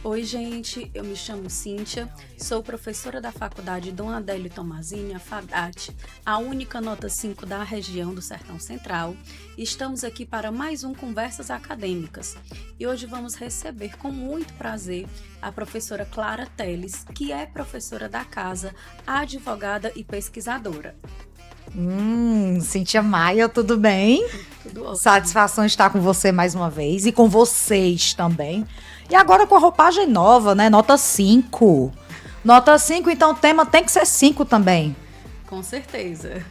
Oi, gente, eu me chamo Cíntia, sou professora da Faculdade Dom Adélio Tomazini, a FADAT, a única nota 5 da região do Sertão Central. Estamos aqui para mais um Conversas Acadêmicas e hoje vamos receber com muito prazer a professora Clara Teles, que é professora da casa, advogada e pesquisadora. Cíntia Maia, tudo bem? Tudo ótimo. Satisfação estar com você mais uma vez e com vocês também. E agora com a roupagem nova, né? Nota 5. Nota 5, então o tema tem que ser 5 também. Com certeza.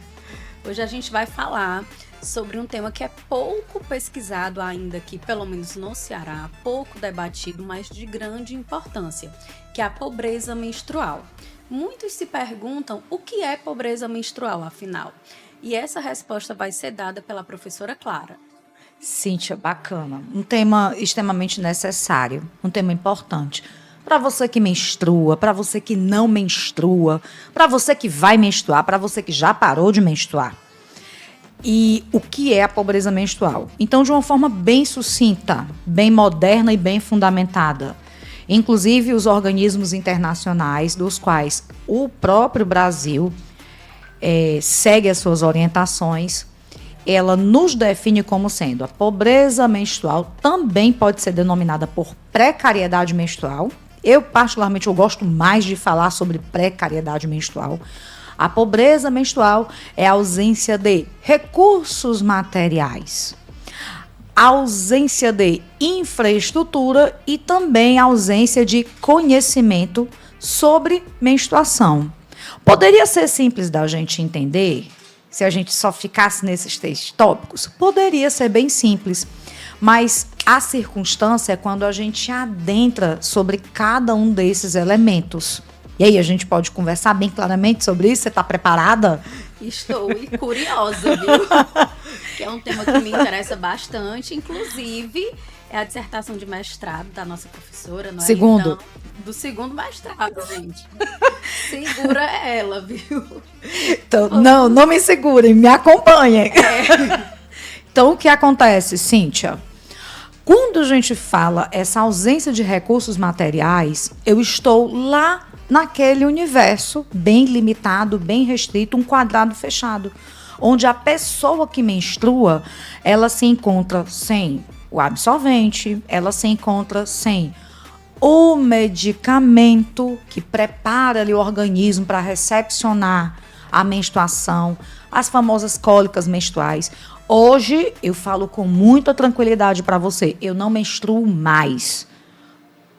Hoje a gente vai falar sobre um tema que é pouco pesquisado ainda aqui, pelo menos no Ceará, pouco debatido, mas de grande importância, que é a pobreza menstrual. Muitos se perguntam o que é pobreza menstrual, afinal. E essa resposta vai ser dada pela professora Clara. Cíntia, bacana. Um tema extremamente necessário, um tema importante. Para você que menstrua, para você que não menstrua, para você que vai menstruar, para você que já parou de menstruar. E o que é a pobreza menstrual? Então, de uma forma bem sucinta, bem moderna e bem fundamentada. Inclusive, os organismos internacionais, dos quais o próprio Brasil segue as suas orientações, ela nos define como sendo a pobreza menstrual, também pode ser denominada por precariedade menstrual. Eu, particularmente, gosto mais de falar sobre precariedade menstrual. A pobreza menstrual é a ausência de recursos materiais, ausência de infraestrutura e também ausência de conhecimento sobre menstruação. Poderia ser simples da gente entender se a gente só ficasse nesses 3 tópicos? Poderia ser bem simples, mas a circunstância é quando a gente adentra sobre cada um desses elementos. E aí, a gente pode conversar bem claramente sobre isso? Você está preparada? Estou e curiosa, viu? Que é um tema que me interessa bastante, inclusive é a dissertação de mestrado da nossa professora, não é? Segundo. Então, do segundo mestrado, gente. Segura ela, viu? Então, não me segurem, me acompanhem. Então, o que acontece, Cíntia? Quando a gente fala essa ausência de recursos materiais, eu estou lá naquele universo bem limitado, bem restrito, um quadrado fechado, onde a pessoa que menstrua, ela se encontra sem o absorvente, ela se encontra sem o medicamento que prepara ali o organismo para recepcionar a menstruação, as famosas cólicas menstruais. Hoje, eu falo com muita tranquilidade para você, eu não menstruo mais.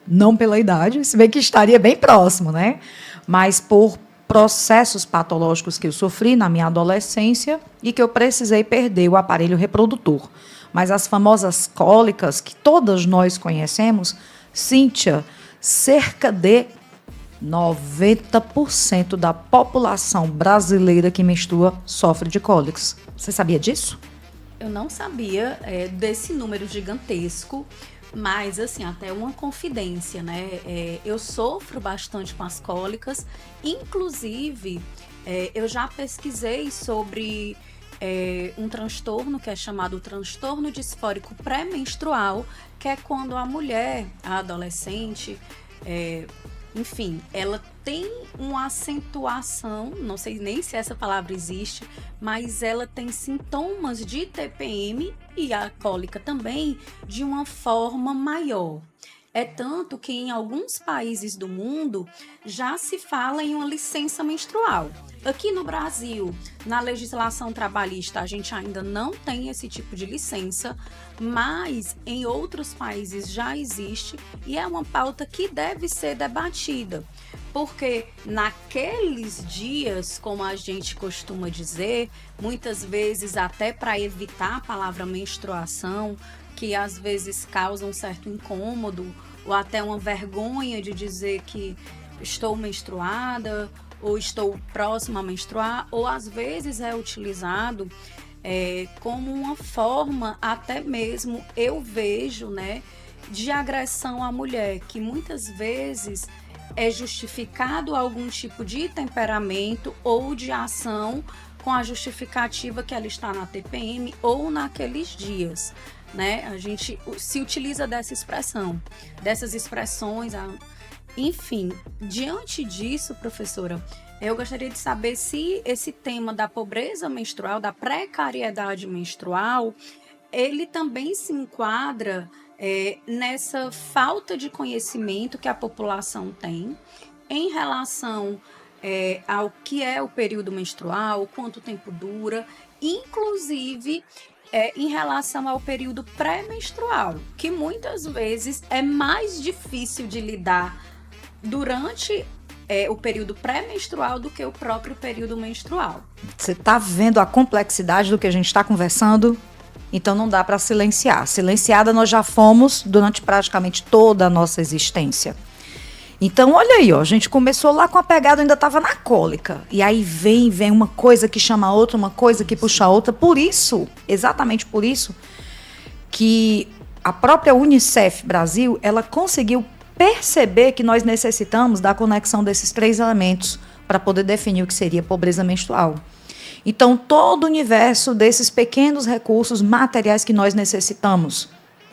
Não pela idade, se bem que estaria bem próximo, né? Mas por processos patológicos que eu sofri na minha adolescência e que eu precisei perder o aparelho reprodutor. Mas as famosas cólicas, que todas nós conhecemos, Cíntia, cerca de 90% da população brasileira que menstrua sofre de cólicas. Você sabia disso? Eu não sabia desse número gigantesco, mas assim, até uma confidência, né? Eu sofro bastante com as cólicas, inclusive eu já pesquisei sobre um transtorno que é chamado transtorno disfórico pré-menstrual, que é quando a mulher, a adolescente, enfim, ela tem uma acentuação, não sei nem se essa palavra existe, mas ela tem sintomas de TPM e a cólica também de uma forma maior. É tanto que em alguns países do mundo já se fala em uma licença menstrual. Aqui no Brasil, na legislação trabalhista, a gente ainda não tem esse tipo de licença, mas em outros países já existe e é uma pauta que deve ser debatida. Porque naqueles dias, como a gente costuma dizer, muitas vezes até para evitar a palavra menstruação, que às vezes causa um certo incômodo ou até uma vergonha de dizer que estou menstruada ou estou próxima a menstruar, ou às vezes é utilizado como uma forma, até mesmo eu vejo, né, de agressão à mulher, que muitas vezes é justificado algum tipo de temperamento ou de ação com a justificativa que ela está na TPM ou naqueles dias, né? A gente se utiliza dessas expressões, enfim. Diante disso, professora, eu gostaria de saber se esse tema da pobreza menstrual, da precariedade menstrual, ele também se enquadra nessa falta de conhecimento que a população tem em relação ao que é o período menstrual, quanto tempo dura, inclusive em relação ao período pré-menstrual, que muitas vezes é mais difícil de lidar durante o período pré-menstrual do que o próprio período menstrual. Você está vendo a complexidade do que a gente está conversando? Então não dá para silenciar. Silenciada nós já fomos durante praticamente toda a nossa existência. Então olha aí, ó, a gente começou lá com a pegada, ainda estava na cólica. E aí vem uma coisa que chama a outra, uma coisa que puxa a outra. Por isso, exatamente por isso, que a própria Unicef Brasil, ela conseguiu perceber que nós necessitamos da conexão desses 3 elementos para poder definir o que seria pobreza menstrual. Então, todo o universo desses pequenos recursos materiais que nós necessitamos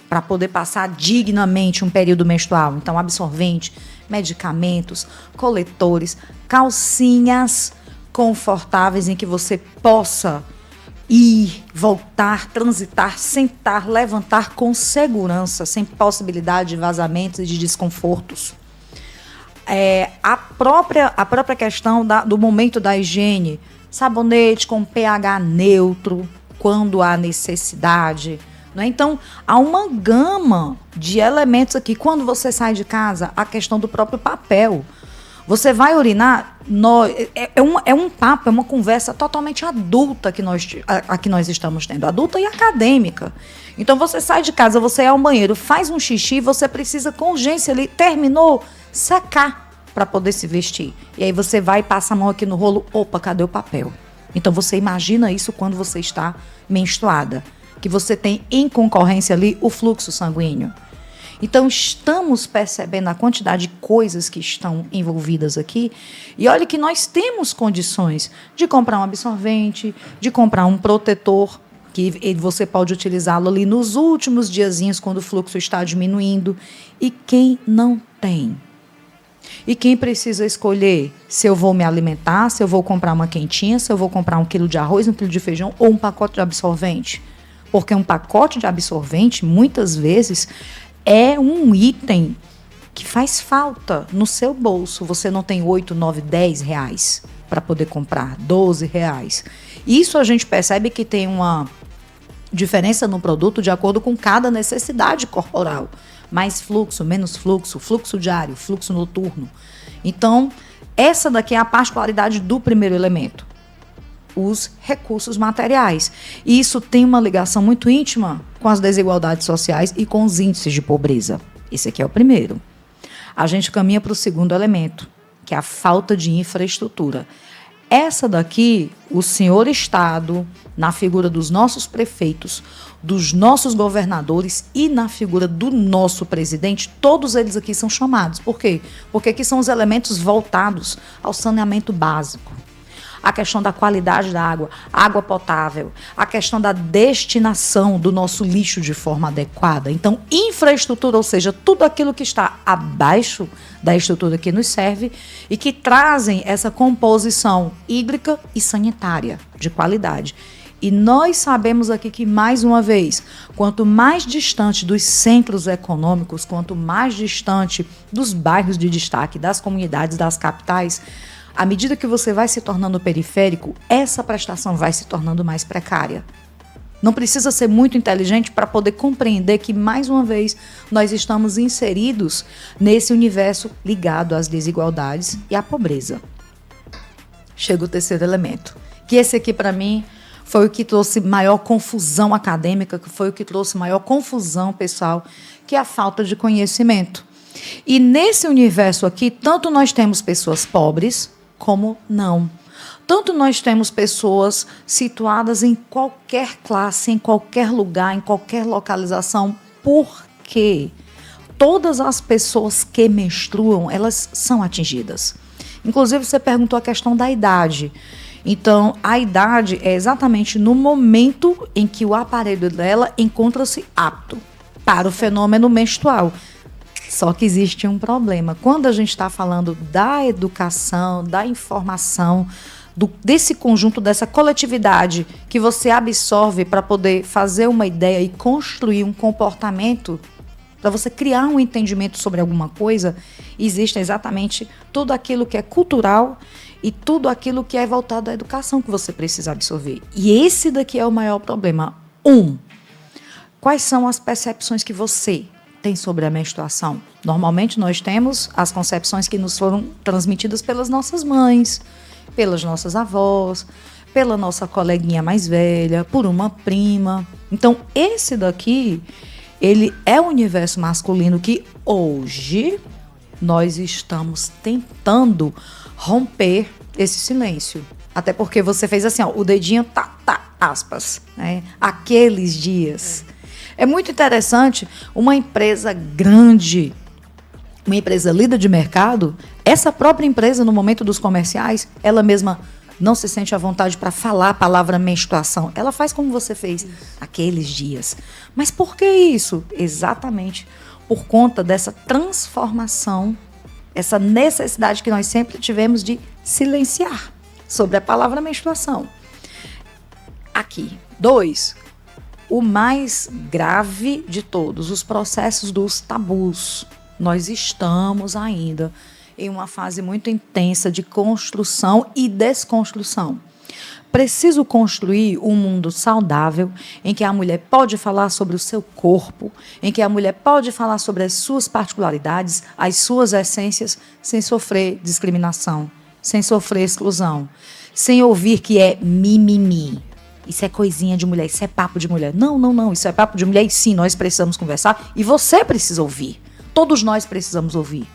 para poder passar dignamente um período menstrual. Então, absorvente, medicamentos, coletores, calcinhas confortáveis em que você possa ir, voltar, transitar, sentar, levantar com segurança, sem possibilidade de vazamentos e de desconfortos. A própria questão do momento da higiene, sabonete com pH neutro, quando há necessidade. Né? Então, há uma gama de elementos aqui. Quando você sai de casa, a questão do próprio papel. Você vai urinar, é um papo, é uma conversa totalmente adulta que nós estamos tendo, adulta e acadêmica. Então, você sai de casa, você é ao banheiro, faz um xixi, você precisa com urgência ali, terminou, secar para poder se vestir. E aí você vai e passa a mão aqui no rolo, opa, cadê o papel? Então, você imagina isso quando você está menstruada, que você tem em concorrência ali o fluxo sanguíneo. Então, estamos percebendo a quantidade de coisas que estão envolvidas aqui. E olha que nós temos condições de comprar um absorvente, de comprar um protetor, que você pode utilizá-lo ali nos últimos diazinhos, quando o fluxo está diminuindo. E quem não tem? E quem precisa escolher se eu vou me alimentar, se eu vou comprar uma quentinha, se eu vou comprar 1 quilo de arroz, 1 quilo de feijão ou um pacote de absorvente? Porque um pacote de absorvente, muitas vezes, é um item que faz falta no seu bolso. Você não tem 8, 9, 10 reais para poder comprar, 12 reais. Isso a gente percebe que tem uma diferença no produto de acordo com cada necessidade corporal. Mais fluxo, menos fluxo, fluxo diário, fluxo noturno. Então, essa daqui é a particularidade do primeiro elemento. Os recursos materiais. E isso tem uma ligação muito íntima com as desigualdades sociais e com os índices de pobreza. Esse aqui é o primeiro. A gente caminha para o segundo elemento, que é a falta de infraestrutura. Essa daqui, o senhor Estado, na figura dos nossos prefeitos, dos nossos governadores e na figura do nosso presidente, todos eles aqui são chamados. Por quê? Porque aqui são os elementos voltados ao saneamento básico. A questão da qualidade da água, água potável, a questão da destinação do nosso lixo de forma adequada. Então, infraestrutura, ou seja, tudo aquilo que está abaixo da estrutura que nos serve e que trazem essa composição hídrica e sanitária de qualidade. E nós sabemos aqui que, mais uma vez, quanto mais distante dos centros econômicos, quanto mais distante dos bairros de destaque, das comunidades, das capitais, à medida que você vai se tornando periférico, essa prestação vai se tornando mais precária. Não precisa ser muito inteligente para poder compreender que, mais uma vez, nós estamos inseridos nesse universo ligado às desigualdades e à pobreza. Chega o terceiro elemento, que esse aqui, para mim, foi o que trouxe maior confusão acadêmica, que foi o que trouxe maior confusão pessoal, que é a falta de conhecimento. E nesse universo aqui, tanto nós temos pessoas pobres, como não. Tanto nós temos pessoas situadas em qualquer classe, em qualquer lugar, em qualquer localização, porque todas as pessoas que menstruam, elas são atingidas. Inclusive, você perguntou a questão da idade. Então, a idade é exatamente no momento em que o aparelho dela encontra-se apto para o fenômeno menstrual. Só que existe um problema. Quando a gente está falando da educação, da informação, desse conjunto, dessa coletividade que você absorve para poder fazer uma ideia e construir um comportamento, para você criar um entendimento sobre alguma coisa, existe exatamente tudo aquilo que é cultural e tudo aquilo que é voltado à educação que você precisa absorver. E esse daqui é o maior problema. Quais são as percepções que você tem sobre a menstruação? Normalmente nós temos as concepções que nos foram transmitidas pelas nossas mães, pelas nossas avós, pela nossa coleguinha mais velha, por uma prima. Então, esse daqui, ele é o universo masculino que hoje nós estamos tentando romper esse silêncio. Até porque você fez assim, ó, o dedinho aspas, né? Aqueles dias. É muito interessante, uma empresa grande, uma empresa líder de mercado, essa própria empresa, no momento dos comerciais, ela mesma não se sente à vontade para falar a palavra menstruação. Ela faz como você fez, aqueles dias. Mas por que isso? Exatamente por conta dessa transformação, essa necessidade que nós sempre tivemos de silenciar sobre a palavra menstruação. Aqui. 2. O mais grave de todos, os processos dos tabus. Nós estamos ainda em uma fase muito intensa de construção e desconstrução. Preciso construir um mundo saudável em que a mulher pode falar sobre o seu corpo, em que a mulher pode falar sobre as suas particularidades, as suas essências, sem sofrer discriminação, sem sofrer exclusão, sem ouvir que é mimimi. Isso é coisinha de mulher, isso é papo de mulher. Não, isso é papo de mulher e sim, nós precisamos conversar e você precisa ouvir. Todos nós precisamos ouvir.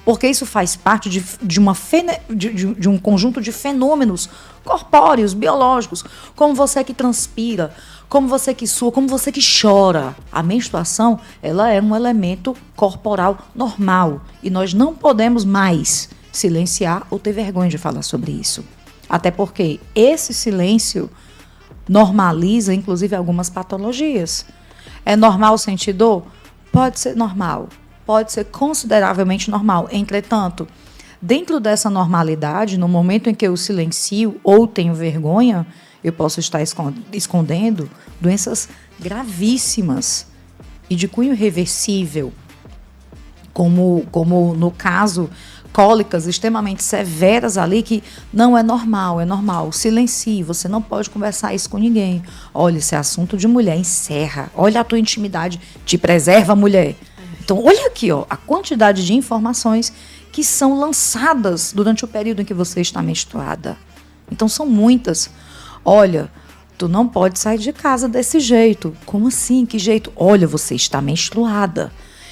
Porque isso faz parte de um conjunto de fenômenos corpóreos, biológicos, como você que transpira, como você que sua, como você que chora. A menstruação, ela é um elemento corporal normal e nós não podemos mais silenciar ou ter vergonha de falar sobre isso. Até porque esse silêncio normaliza, inclusive, algumas patologias. É normal sentir dor? Pode ser normal. Pode ser consideravelmente normal. Entretanto, dentro dessa normalidade, no momento em que eu silencio ou tenho vergonha, eu posso estar escondendo doenças gravíssimas e de cunho reversível, como no caso, cólicas extremamente severas ali, que não é normal. Silencie, você não pode conversar isso com ninguém. Olha, esse é assunto de mulher, encerra. Olha a tua intimidade, te preserva, mulher. Então, olha aqui, ó, a quantidade de informações que são lançadas durante o período em que você está menstruada. Então, são muitas. Olha, tu não pode sair de casa desse jeito. Como assim? Que jeito? Olha, você está menstruada.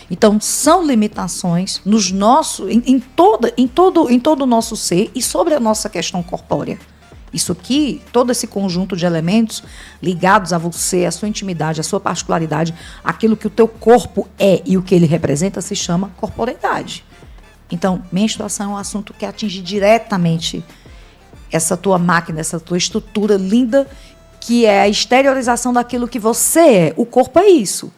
Então, são limitações em todo o nosso ser e sobre a nossa questão corpórea. Isso aqui, todo esse conjunto de elementos ligados a você, a sua intimidade, a sua particularidade, aquilo que o teu corpo é e o que ele representa, se chama corporeidade. Então, menstruação é um assunto que atinge diretamente essa tua máquina, essa tua estrutura linda, que é a exteriorização daquilo que você é. O corpo é isso.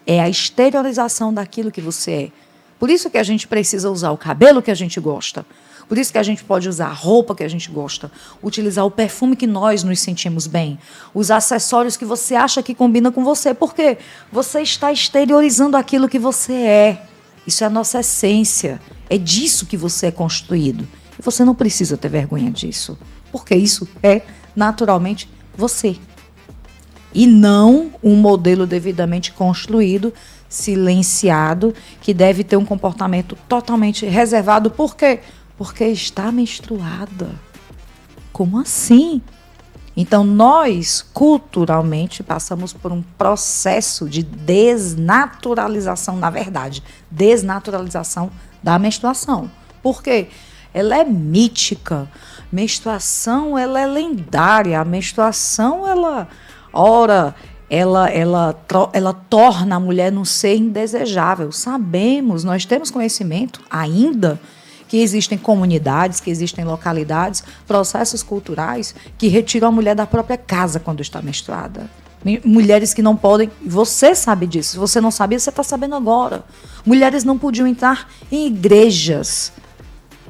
É a exteriorização daquilo que você é. Por isso que a gente precisa usar o cabelo que a gente gosta. Por isso que a gente pode usar a roupa que a gente gosta. Utilizar o perfume que nós nos sentimos bem. Os acessórios que você acha que combina com você. Porque você está exteriorizando aquilo que você é. Isso é a nossa essência. É disso que você é construído. E você não precisa ter vergonha disso. Porque isso é, naturalmente, você. E não um modelo devidamente construído, silenciado, que deve ter um comportamento totalmente reservado. Por quê? Porque está menstruada. Como assim? Então, nós, culturalmente, passamos por um processo de desnaturalização, na verdade, desnaturalização da menstruação. Por quê? Ela é mítica. Menstruação, ela é lendária. A menstruação, ela torna a mulher num ser indesejável. Sabemos, nós temos conhecimento ainda que existem comunidades, que existem localidades, processos culturais que retiram a mulher da própria casa quando está menstruada. Mulheres que não podem, você sabe disso, se você não sabia, você está sabendo agora. Mulheres não podiam entrar em igrejas,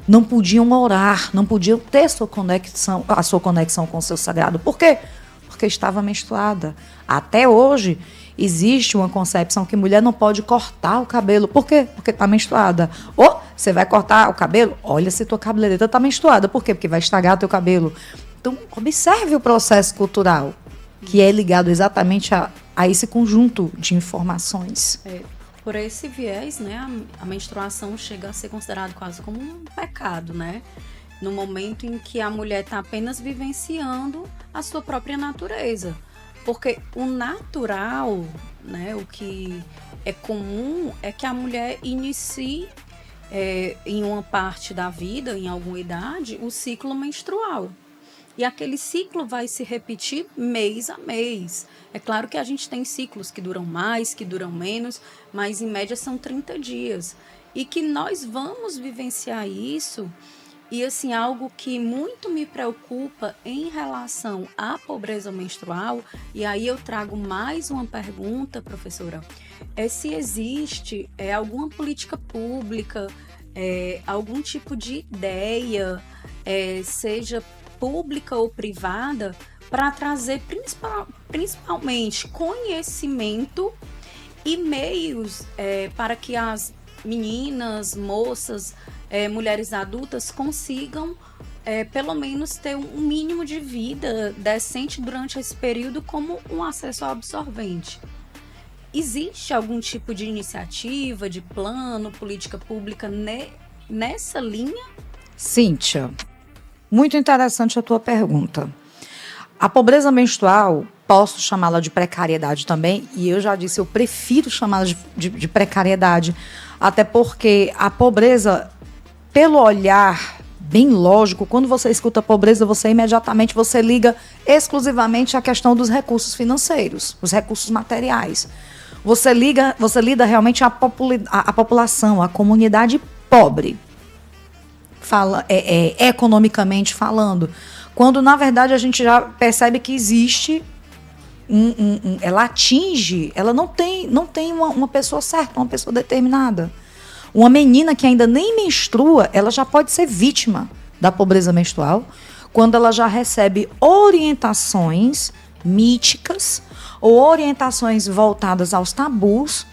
não podiam orar, não podiam ter a sua conexão com o seu sagrado. Por quê? Porque estava menstruada. Até hoje, existe uma concepção que mulher não pode cortar o cabelo. Por quê? Porque está menstruada. Ou você vai cortar o cabelo? Olha se tua cabeleireira está menstruada. Por quê? Porque vai estragar teu cabelo. Então, observe o processo cultural, que é ligado exatamente a esse conjunto de informações. Por esse viés, né, a menstruação chega a ser considerada quase como um pecado, né? No momento em que a mulher está apenas vivenciando a sua própria natureza. Porque o natural, né, o que é comum é que a mulher inicie em uma parte da vida, em alguma idade, o ciclo menstrual. E aquele ciclo vai se repetir mês a mês. É claro que a gente tem ciclos que duram mais, que duram menos, mas em média são 30 dias. E que nós vamos vivenciar isso. E assim, algo que muito me preocupa em relação à pobreza menstrual, e aí eu trago mais uma pergunta, professora, é se existe alguma política pública, algum tipo de ideia, seja pública ou privada, para trazer principalmente conhecimento e meios para que as meninas, moças, mulheres adultas consigam pelo menos ter um mínimo de vida decente durante esse período, como um acesso ao absorvente. Existe algum tipo de iniciativa, de plano, política pública nessa linha? Cíntia, muito interessante a tua pergunta. A pobreza menstrual, posso chamá-la de precariedade também, e eu já disse, eu prefiro chamá-la de precariedade, até porque a pobreza, pelo olhar bem lógico, quando você escuta pobreza, você imediatamente liga exclusivamente à questão dos recursos financeiros, os recursos materiais. Você lida realmente à população, à comunidade pobre, economicamente falando, quando na verdade a gente já percebe que existe ela atinge, ela não tem uma pessoa certa, uma pessoa determinada. Uma menina que ainda nem menstrua, ela já pode ser vítima da pobreza menstrual quando ela já recebe orientações míticas ou orientações voltadas aos tabus,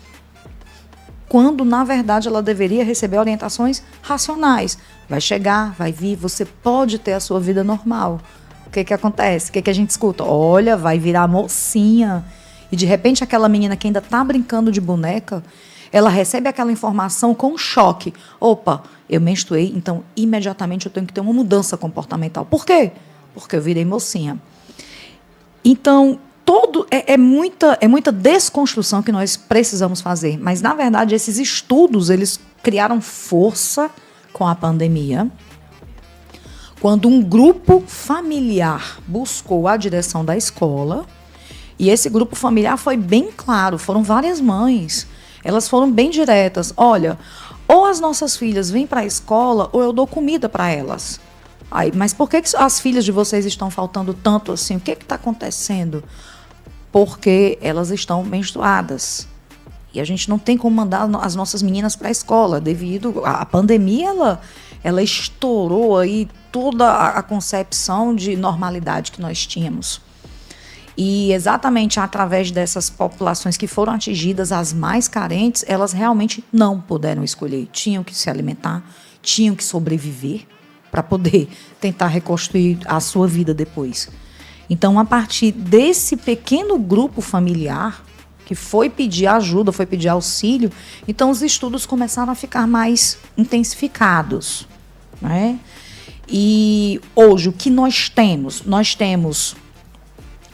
quando na verdade ela deveria receber orientações racionais. Vai chegar, vai vir, você pode ter a sua vida normal. O que acontece? O que a gente escuta? Olha, vai virar mocinha. E de repente aquela menina que ainda está brincando de boneca, ela recebe aquela informação com choque. Opa, eu menstruei, então imediatamente eu tenho que ter uma mudança comportamental. Por quê? Porque eu virei mocinha. Então, é muita desconstrução que nós precisamos fazer. Mas, na verdade, esses estudos, eles criaram força com a pandemia. Quando um grupo familiar buscou a direção da escola, e esse grupo familiar foi bem claro, foram várias mães. Elas foram bem diretas. Olha, ou as nossas filhas vêm para a escola, ou eu dou comida para elas. Aí, mas por que as filhas de vocês estão faltando tanto assim? O que está acontecendo? Porque elas estão menstruadas. E a gente não tem como mandar as nossas meninas para a escola, devido à pandemia, ela estourou aí toda a concepção de normalidade que nós tínhamos. E exatamente através dessas populações que foram atingidas, as mais carentes, elas realmente não puderam escolher. Tinham que se alimentar, tinham que sobreviver para poder tentar reconstruir a sua vida depois. Então, a partir desse pequeno grupo familiar que foi pedir ajuda, foi pedir auxílio, então os estudos começaram a ficar mais intensificados, né? E hoje, o que nós temos? Nós temos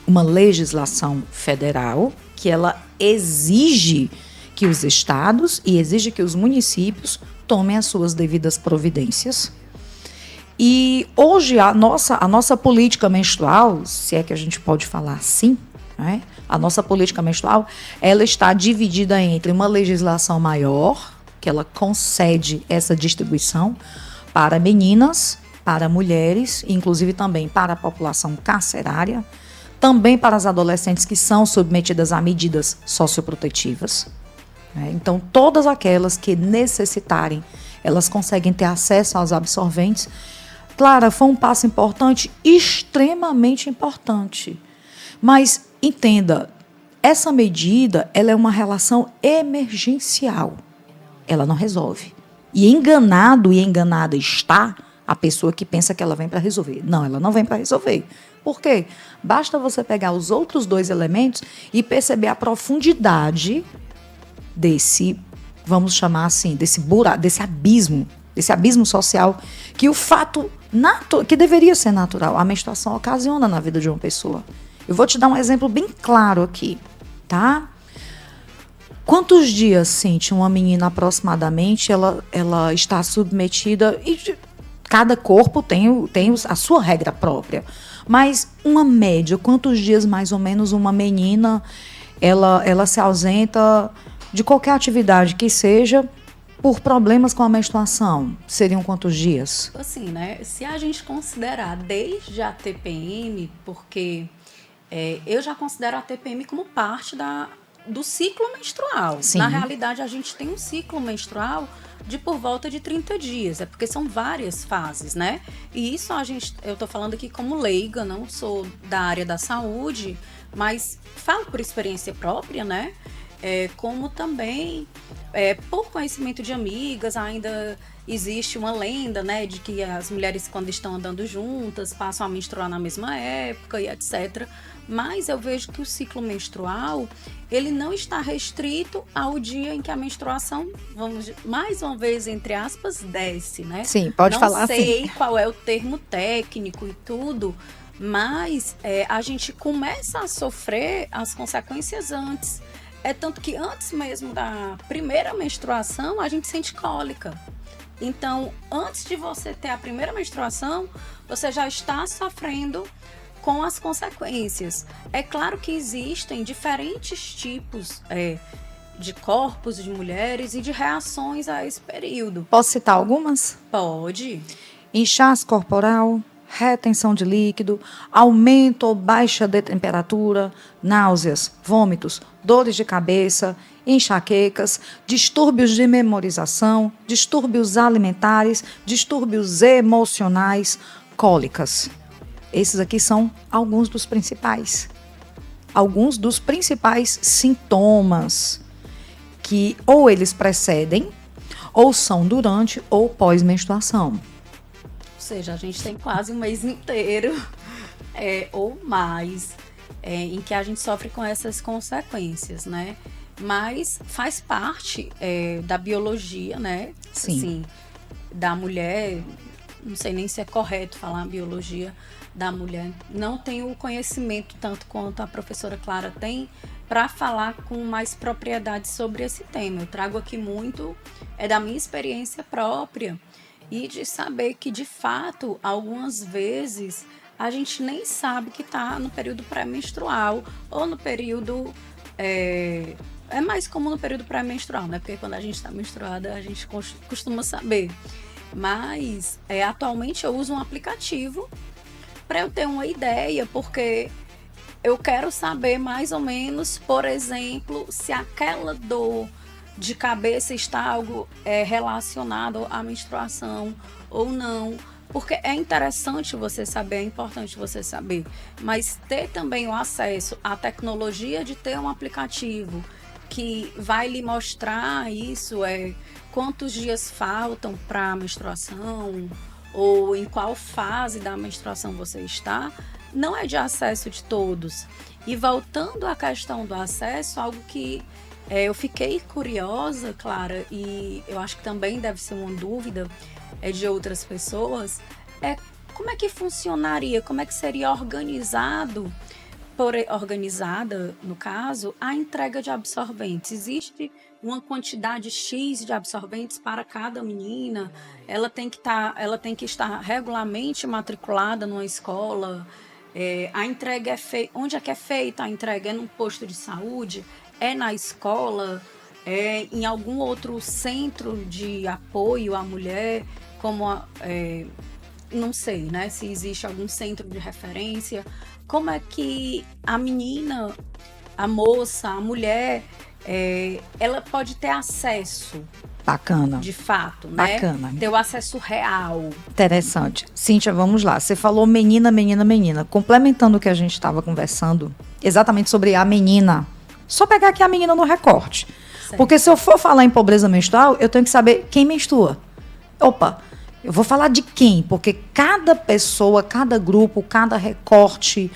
uma legislação federal que ela exige que os estados e exige que os municípios tomem as suas devidas providências. E hoje a nossa política menstrual, se é que a gente pode falar assim, né? A nossa política menstrual, ela está dividida entre uma legislação maior, que ela concede essa distribuição para meninas, para mulheres, inclusive também para a população carcerária, também para as adolescentes que são submetidas a medidas socioprotetivas. Né? Então, todas aquelas que necessitarem, elas conseguem ter acesso aos absorventes. Clara, foi um passo importante, extremamente importante. Mas, entenda, essa medida ela é uma relação emergencial. Ela não resolve. E enganado e enganada está a pessoa que pensa que ela vem para resolver. Não, ela não vem para resolver. Por quê? Basta você pegar os outros dois elementos e perceber a profundidade desse, vamos chamar assim, desse buraco, desse abismo social que o fato que deveria ser natural, a menstruação ocasiona na vida de uma pessoa. Eu vou te dar um exemplo bem claro aqui, tá? Quantos dias, Cíntia, uma menina aproximadamente, ela está submetida, e cada corpo tem a sua regra própria, mas uma média, quantos dias mais ou menos uma menina, ela se ausenta de qualquer atividade que seja por problemas com a menstruação? Seriam quantos dias? Assim, né? Se a gente considerar desde a TPM, porque eu já considero a TPM como parte do ciclo menstrual. Sim. Na realidade, a gente tem um ciclo menstrual de por volta de 30 dias. É porque são várias fases, né? E isso eu tô falando aqui como leiga, não sou da área da saúde, mas falo por experiência própria, né? Como também, por conhecimento de amigas, ainda existe uma lenda, né, de que as mulheres, quando estão andando juntas, passam a menstruar na mesma época e etc. Mas eu vejo que o ciclo menstrual, ele não está restrito ao dia em que a menstruação, vamos mais uma vez, entre aspas, desce, né? Sim, pode falar assim. Não sei qual é o termo técnico e tudo, mas a gente começa a sofrer as consequências antes. Tanto que antes mesmo da primeira menstruação, a gente sente cólica. Então, antes de você ter a primeira menstruação, você já está sofrendo com as consequências. É claro que existem diferentes tipos de corpos de mulheres e de reações a esse período. Posso citar algumas? Pode. Inchaço corporal, retenção de líquido, aumento ou baixa de temperatura, náuseas, vômitos, dores de cabeça, enxaquecas, distúrbios de memorização, distúrbios alimentares, distúrbios emocionais, cólicas. Esses aqui são alguns dos principais sintomas que ou eles precedem, ou são durante ou pós-menstruação. Ou seja, a gente tem quase um mês inteiro ou mais em que a gente sofre com essas consequências, né? Mas faz parte da biologia, né? Sim. Assim, da mulher. Não sei nem se é correto falar biologia da mulher. Não tenho o conhecimento tanto quanto a professora Clara tem para falar com mais propriedade sobre esse tema. Eu trago aqui muito da minha experiência própria e de saber que, de fato, algumas vezes a gente nem sabe que está no período pré-menstrual ou no período... É mais comum no período pré-menstrual, né? Porque quando a gente está menstruada, a gente costuma saber. Mas, atualmente, eu uso um aplicativo para eu ter uma ideia, porque eu quero saber mais ou menos, por exemplo, se aquela dor de cabeça está algo relacionado à menstruação ou não. Porque é interessante você saber, é importante você saber, mas ter também o acesso à tecnologia de ter um aplicativo que vai lhe mostrar isso, quantos dias faltam para a menstruação ou em qual fase da menstruação você está, não é de acesso de todos. E voltando à questão do acesso, algo que eu fiquei curiosa, Clara, e eu acho que também deve ser uma dúvida de outras pessoas, como é que funcionaria, como é que seria organizado organizada, no caso, a entrega de absorventes. Existe uma quantidade X de absorventes para cada menina, ela tem que estar regularmente matriculada numa escola, a entrega é feita. Onde é que é feita a entrega? É num posto de saúde? É na escola? É em algum outro centro de apoio à mulher? Não sei, né? Se existe algum centro de referência. Como é que a menina, a moça, a mulher, ela pode ter acesso? Bacana. De fato, né? Bacana. Ter o acesso real. Interessante. Cíntia, vamos lá. Você falou menina, menina, menina. Complementando o que a gente estava conversando, exatamente sobre a menina. Só pegar aqui a menina no recorte. Certo. Porque se eu for falar em pobreza menstrual, eu tenho que saber quem menstrua. Opa, eu vou falar de quem? Porque cada pessoa, cada grupo, cada recorte,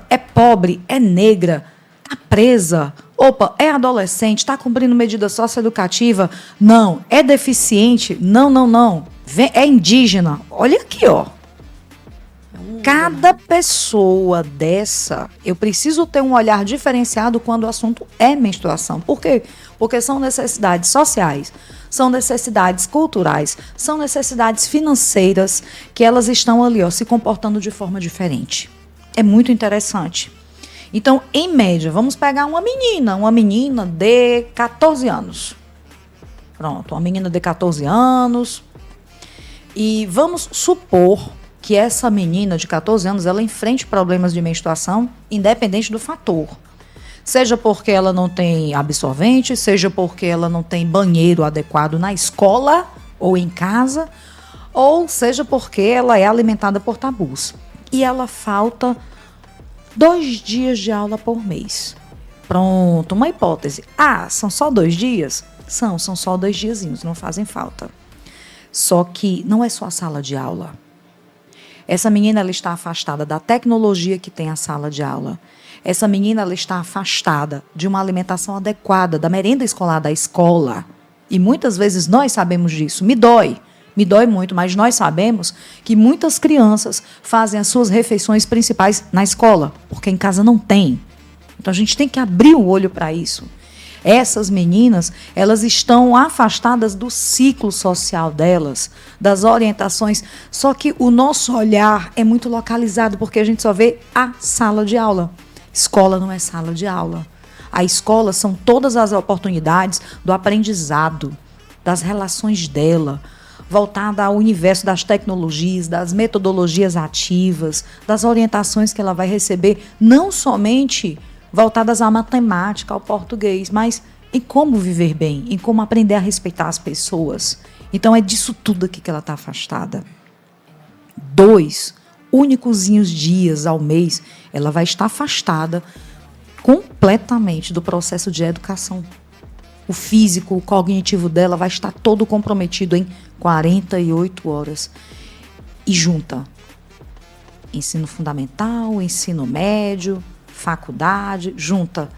é pobre, é negra, tá presa. Opa, é adolescente, está cumprindo medida socioeducativa? Não. É deficiente? Não. É indígena? Olha aqui, ó. Cada pessoa dessa, eu preciso ter um olhar diferenciado quando o assunto é menstruação. Por quê? Porque são necessidades sociais, são necessidades culturais, são necessidades financeiras que elas estão ali, ó, se comportando de forma diferente. É muito interessante. Então, em média, vamos pegar uma menina de 14 anos. Pronto, uma menina de 14 anos. E vamos supor que essa menina de 14 anos, ela enfrente problemas de menstruação, independente do fator. Seja porque ela não tem absorvente, seja porque ela não tem banheiro adequado na escola ou em casa, ou seja porque ela é alimentada por tabus. E ela falta 2 dias de aula por mês. Pronto, uma hipótese. São só 2 dias? São só 2 diazinhos, não fazem falta. Só que não é só a sala de aula. Essa menina, ela está afastada da tecnologia que tem a sala de aula. Essa menina, ela está afastada de uma alimentação adequada, da merenda escolar da escola. E muitas vezes nós sabemos disso. Me dói muito, mas nós sabemos que muitas crianças fazem as suas refeições principais na escola, porque em casa não tem. Então a gente tem que abrir o olho para isso. Essas meninas, elas estão afastadas do ciclo social delas, das orientações, só que o nosso olhar é muito localizado, porque a gente só vê a sala de aula. Escola não é sala de aula. A escola são todas as oportunidades do aprendizado, das relações dela, voltada ao universo das tecnologias, das metodologias ativas, das orientações que ela vai receber, não somente voltadas à matemática, ao português, mas em como viver bem, em como aprender a respeitar as pessoas. Então, é disso tudo aqui que ela está afastada. 2 únicozinhos dias ao mês, ela vai estar afastada completamente do processo de educação. O físico, o cognitivo dela vai estar todo comprometido em 48 horas. E junta ensino fundamental, ensino médio, faculdade, junta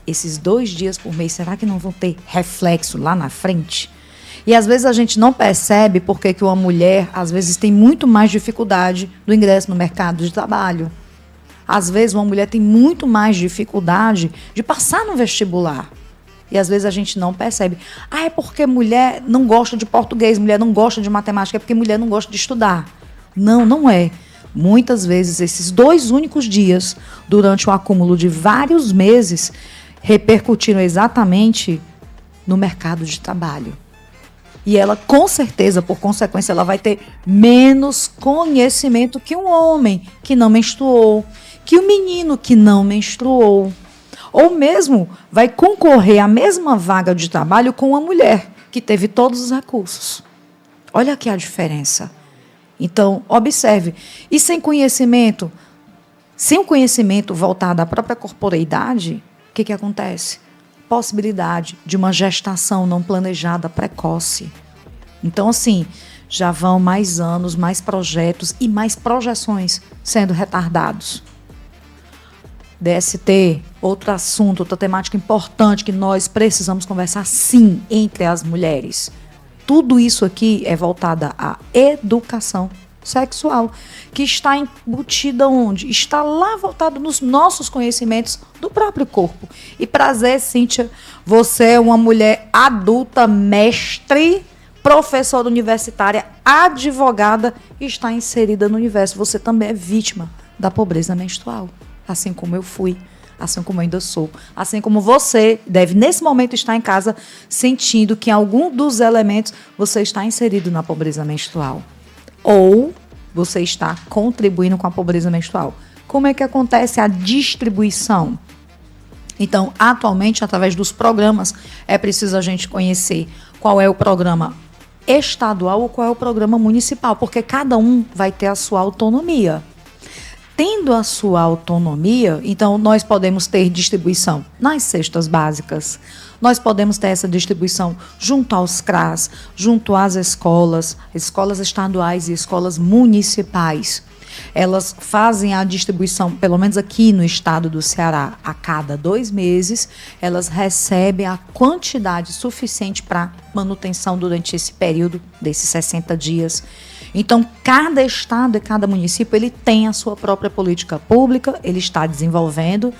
esses 2 dias por mês. Será que não vão ter reflexo lá na frente? E às vezes a gente não percebe porque que uma mulher, às vezes, tem muito mais dificuldade do ingresso no mercado de trabalho. Às vezes uma mulher tem muito mais dificuldade de passar no vestibular. E às vezes a gente não percebe. É porque mulher não gosta de português, mulher não gosta de matemática, é porque mulher não gosta de estudar. Não, não é. Muitas vezes esses 2 únicos dias, durante o acúmulo de vários meses, repercutiram exatamente no mercado de trabalho. E ela, com certeza, por consequência, ela vai ter menos conhecimento que um homem que não menstruou, que um menino que não menstruou. Ou mesmo vai concorrer à mesma vaga de trabalho com uma mulher que teve todos os recursos. Olha aqui a diferença. Então, observe. E sem conhecimento, sem o conhecimento voltado à própria corporeidade, o que acontece? Possibilidade de uma gestação não planejada precoce. Então, assim, já vão mais anos, mais projetos e mais projeções sendo retardados. DST, outro assunto, outra temática importante que nós precisamos conversar, sim, entre as mulheres. Tudo isso aqui é voltado à educação sexual, que está embutida onde? Está lá voltado nos nossos conhecimentos do próprio corpo. E prazer, Cíntia, você é uma mulher adulta, mestre, professora universitária, advogada e está inserida no universo. Você também é vítima da pobreza menstrual, assim como eu fui, assim como eu ainda sou, assim como você deve, nesse momento, estar em casa sentindo que em algum dos elementos você está inserido na pobreza menstrual. Ou você está contribuindo com a pobreza menstrual. Como é que acontece a distribuição? Então, atualmente, através dos programas, é preciso a gente conhecer qual é o programa estadual ou qual é o programa municipal, porque cada um vai ter a sua autonomia. Tendo a sua autonomia, então nós podemos ter distribuição nas cestas básicas, nós podemos ter essa distribuição junto aos CRAS, junto às escolas estaduais e escolas municipais. Elas fazem a distribuição, pelo menos aqui no estado do Ceará, a cada 2 meses, elas recebem a quantidade suficiente para manutenção durante esse período, desses 60 dias. Então, cada estado e cada município, ele tem a sua própria política pública, ele está desenvolvendo.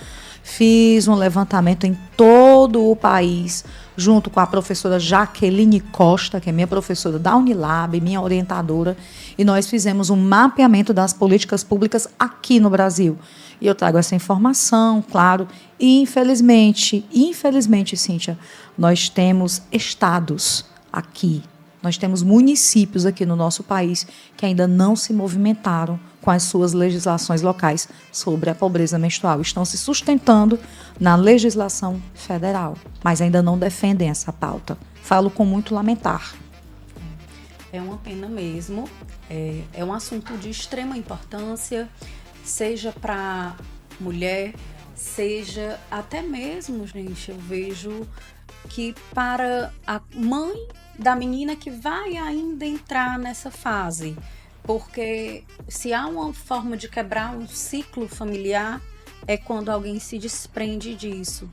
Fiz um levantamento em todo o país, junto com a professora Jaqueline Costa, que é minha professora da Unilab, minha orientadora, e nós fizemos um mapeamento das políticas públicas aqui no Brasil. E eu trago essa informação, claro, e infelizmente, Cíntia, nós temos estados aqui, nós temos municípios aqui no nosso país que ainda não se movimentaram com as suas legislações locais sobre a pobreza menstrual. Estão se sustentando na legislação federal, mas ainda não defendem essa pauta. Falo com muito lamentar. É uma pena mesmo. É um assunto de extrema importância, seja para mulher, seja até mesmo, gente, eu vejo que para a mãe da menina que vai ainda entrar nessa fase. Porque se há uma forma de quebrar um ciclo familiar, é quando alguém se desprende disso.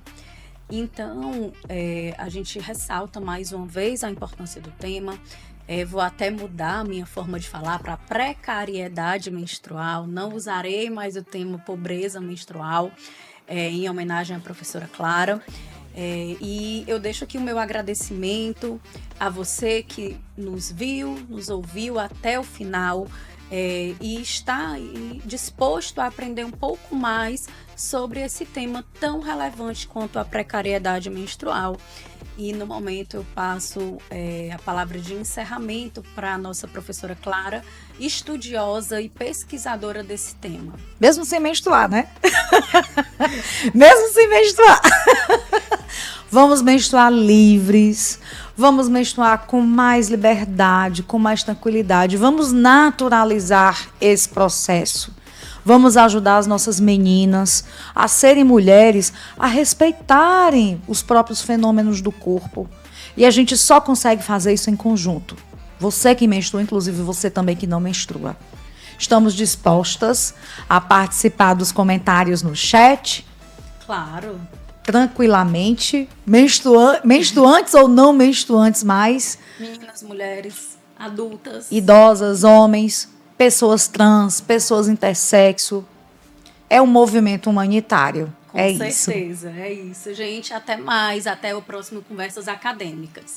Então, a gente ressalta mais uma vez a importância do tema. Vou até mudar a minha forma de falar para precariedade menstrual. Não usarei mais o termo pobreza menstrual, em homenagem à professora Clara. E eu deixo aqui o meu agradecimento a você que nos viu, nos ouviu até o final e está disposto a aprender um pouco mais sobre esse tema tão relevante quanto a precariedade menstrual. E no momento eu passo a palavra de encerramento para a nossa professora Clara, estudiosa e pesquisadora desse tema. Mesmo sem menstruar, né? Mesmo sem menstruar. Vamos menstruar livres, vamos menstruar com mais liberdade, com mais tranquilidade. Vamos naturalizar esse processo. Vamos ajudar as nossas meninas a serem mulheres, a respeitarem os próprios fenômenos do corpo. E a gente só consegue fazer isso em conjunto. Você que menstrua, inclusive você também que não menstrua. Estamos dispostas a participar dos comentários no chat. Claro. Tranquilamente, menstruantes ou não menstruantes mais. Meninas, mulheres, adultas. Idosas, homens, pessoas trans, pessoas intersexo. É um movimento humanitário. Com certeza, é isso. Gente, até mais. Até o próximo Conversas Acadêmicas.